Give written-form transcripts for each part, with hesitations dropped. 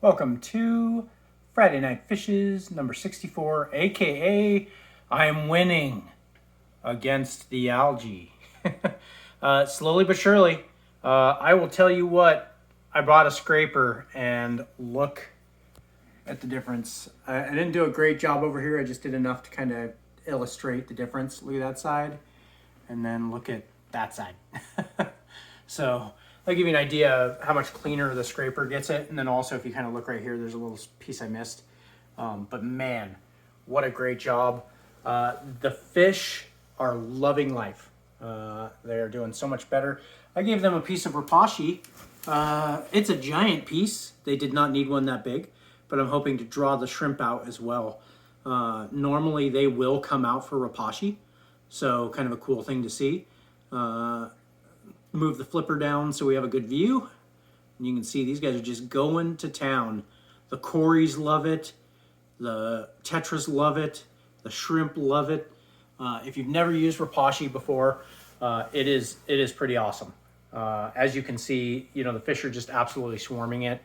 Welcome to Friday Night Fishes number 64, aka I'm winning against the algae. Slowly but surely, I will tell you what, I bought a scraper and look at the difference. I didn't do a great job over here, I just did enough to kind of illustrate the difference. Look at that side, and then look at that side. So I'll give you an idea of how much cleaner the scraper gets it. And then also, if you kind of look right here, there's a little piece I missed. But man, what a great job. The fish are loving life. They're doing so much better. I gave them a piece of repashi. It's a giant piece. They did not need one that big, but I'm hoping to draw the shrimp out as well. Normally they will come out for repashi, so kind of a cool thing to see. Move the flipper down so we have a good view. And you can see these guys are just going to town. The cories love it. The tetras love it. The shrimp love it. If you've never used repashi before, it is pretty awesome. As you can see, you know, the fish are just absolutely swarming it.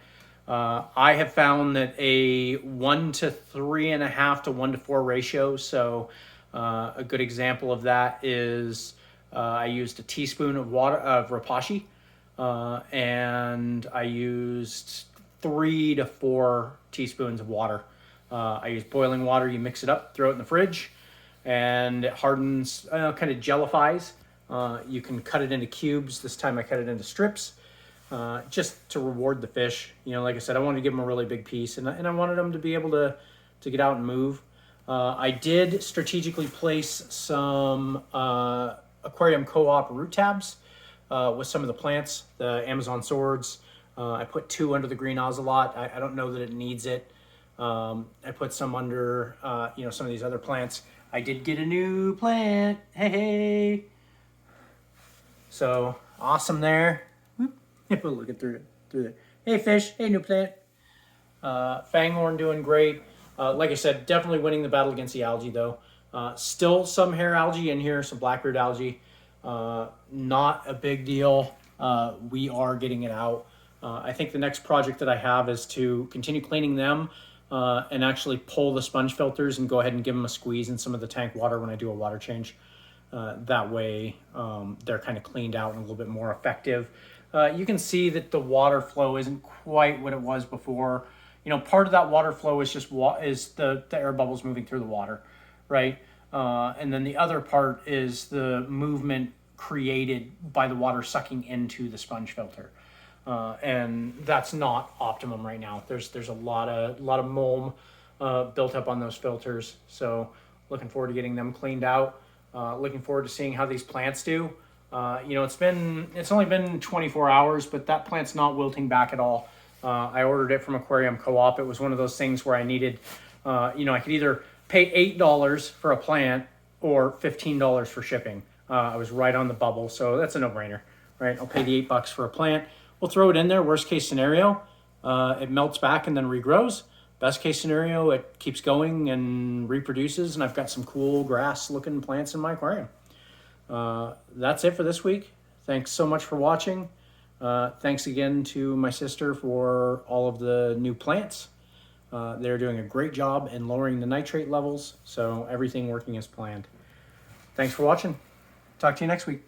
I have found that a 1 to 3.5 to 1 to 4 ratio. So a good example of that is I used a teaspoon of water of repashi, and I used 3 to 4 teaspoons of water. I use boiling water. You mix it up, throw it in the fridge, and it hardens, kind of jellifies. You can cut it into cubes. This time I cut it into strips, just to reward the fish. You know, like I said, I wanted to give them a really big piece, and I wanted them to be able to get out and move. I did strategically place some aquarium co-op root tabs with some of the plants, the Amazon swords. I put 2 under the green ocelot. I don't know that it needs it. I put some under, some of these other plants. I did get a new plant. Hey. So awesome there. We're looking through it. Hey fish, hey new plant. Fanghorn doing great. Like I said, definitely winning the battle against the algae though. Still some hair algae in here, some blackbeard algae. Not a big deal. We are getting it out. I think the next project that I have is to continue cleaning them and actually pull the sponge filters and go ahead and give them a squeeze in some of the tank water when I do a water change. That way they're kind of cleaned out and a little bit more effective. You can see that the water flow isn't quite what it was before. You know, part of that water flow is just the air bubbles moving through the water, right? And then the other part is the movement created by the water sucking into the sponge filter. And that's not optimum right now. There's a lot of mold built up on those filters. So looking forward to getting them cleaned out. Looking forward to seeing how these plants do. It's only been 24 hours, but that plant's not wilting back at all. I ordered it from Aquarium Co-op. It was one of those things where I needed, I could either pay $8 for a plant or $15 for shipping. I was right on the bubble, so that's a no-brainer, right? I'll pay the $8 for a plant. We'll throw it in there. Worst case scenario, it melts back and then regrows. Best case scenario, it keeps going and reproduces, and I've got some cool grass-looking plants in my aquarium. That's it for this week. Thanks so much for watching. Thanks again to my sister for all of the new plants. They're doing a great job in lowering the nitrate levels, so everything working as planned. Thanks for watching. Talk to you next week.